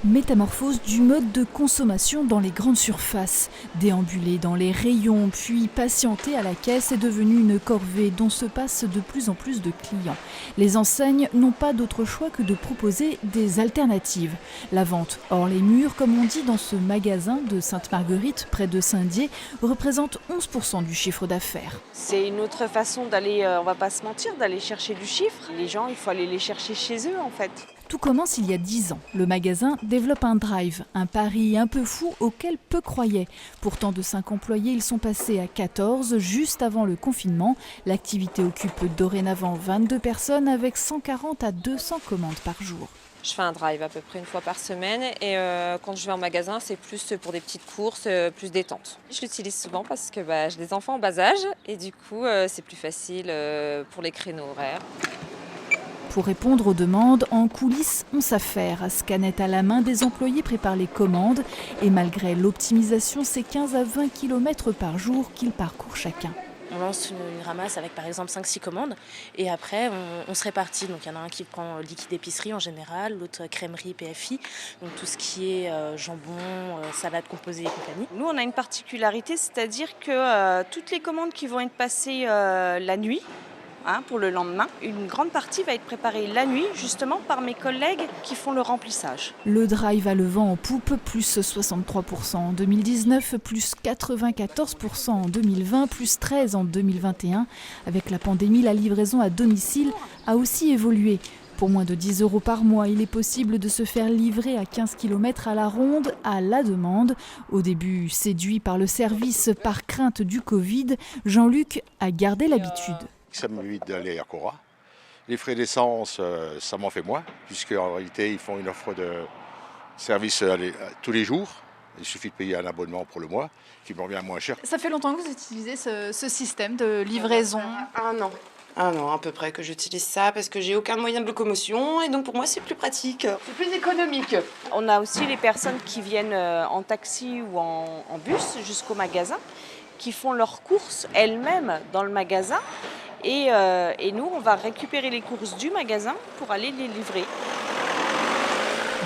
Métamorphose du mode de consommation dans les grandes surfaces. Déambuler dans les rayons, puis patienter à la caisse est devenu une corvée dont se passent de plus en plus de clients. Les enseignes n'ont pas d'autre choix que de proposer des alternatives. La vente hors les murs, comme on dit dans ce magasin de Sainte-Marguerite, près de Saint-Dié, représente 11% du chiffre d'affaires. C'est une autre façon d'aller, on va pas se mentir, d'aller chercher du chiffre. Les gens, il faut aller les chercher chez eux en fait. Tout commence il y a 10 ans. Le magasin développe un drive, un pari un peu fou auquel peu croyaient. Pourtant, de 5 employés, ils sont passés à 14 juste avant le confinement. L'activité occupe dorénavant 22 personnes avec 140 à 200 commandes par jour. Je fais un drive à peu près une fois par semaine et quand je vais en magasin, c'est plus pour des petites courses, plus détente. Je l'utilise souvent parce que j'ai des enfants en bas âge et du coup, c'est plus facile pour les créneaux horaires. Pour répondre aux demandes, en coulisses, on s'affaire. Scanette à la main, des employés préparent les commandes. Et malgré l'optimisation, c'est 15 à 20 km par jour qu'ils parcourent chacun. On lance une ramasse avec par exemple 5-6 commandes et après on se répartit. Donc il y en a un qui prend liquide épicerie en général, l'autre crèmerie, PFI, donc tout ce qui est jambon, salade composée et compagnie. Nous, on a une particularité, c'est-à-dire que toutes les commandes qui vont être passées la nuit, pour le lendemain, une grande partie va être préparée la nuit, justement par mes collègues qui font le remplissage. Le drive a le vent en poupe, plus 63% en 2019, plus 94% en 2020, plus 13% en 2021. Avec la pandémie, la livraison à domicile a aussi évolué. Pour moins de 10 € par mois, il est possible de se faire livrer à 15 km à la ronde, à la demande. Au début, séduit par le service, par crainte du Covid, Jean-Luc a gardé l'habitude. Ça m'évite d'aller à Cora. Les frais d'essence, ça m'en fait moins, puisque en réalité, ils font une offre de service tous les jours. Il suffit de payer un abonnement pour le mois, qui me revient moins cher. Ça fait longtemps que vous utilisez ce système de livraison? Un an à peu près que j'utilise ça, parce que j'ai aucun moyen de locomotion, et donc pour moi c'est plus pratique. C'est plus économique. On a aussi les personnes qui viennent en taxi ou en bus jusqu'au magasin, qui font leurs courses elles-mêmes dans le magasin. Et nous, on va récupérer les courses du magasin pour aller les livrer.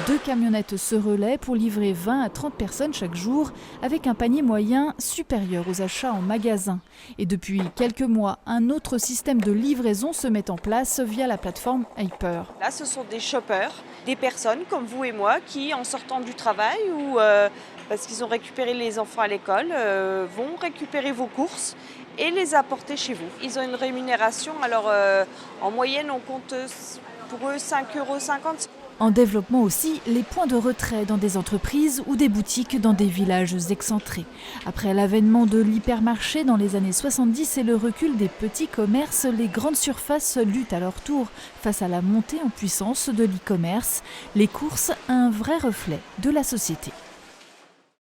2 camionnettes se relaient pour livrer 20 à 30 personnes chaque jour, avec un panier moyen supérieur aux achats en magasin. Et depuis quelques mois, un autre système de livraison se met en place via la plateforme Hyper. Là, ce sont des shoppers, des personnes comme vous et moi qui, en sortant du travail ou parce qu'ils ont récupéré les enfants à l'école, vont récupérer vos courses et les apporter chez vous. Ils ont une rémunération, alors en moyenne on compte pour eux 5,50 €. En développement aussi, les points de retrait dans des entreprises ou des boutiques dans des villages excentrés. Après l'avènement de l'hypermarché dans les années 70 et le recul des petits commerces, les grandes surfaces luttent à leur tour face à la montée en puissance de l'e-commerce. Les courses, un vrai reflet de la société.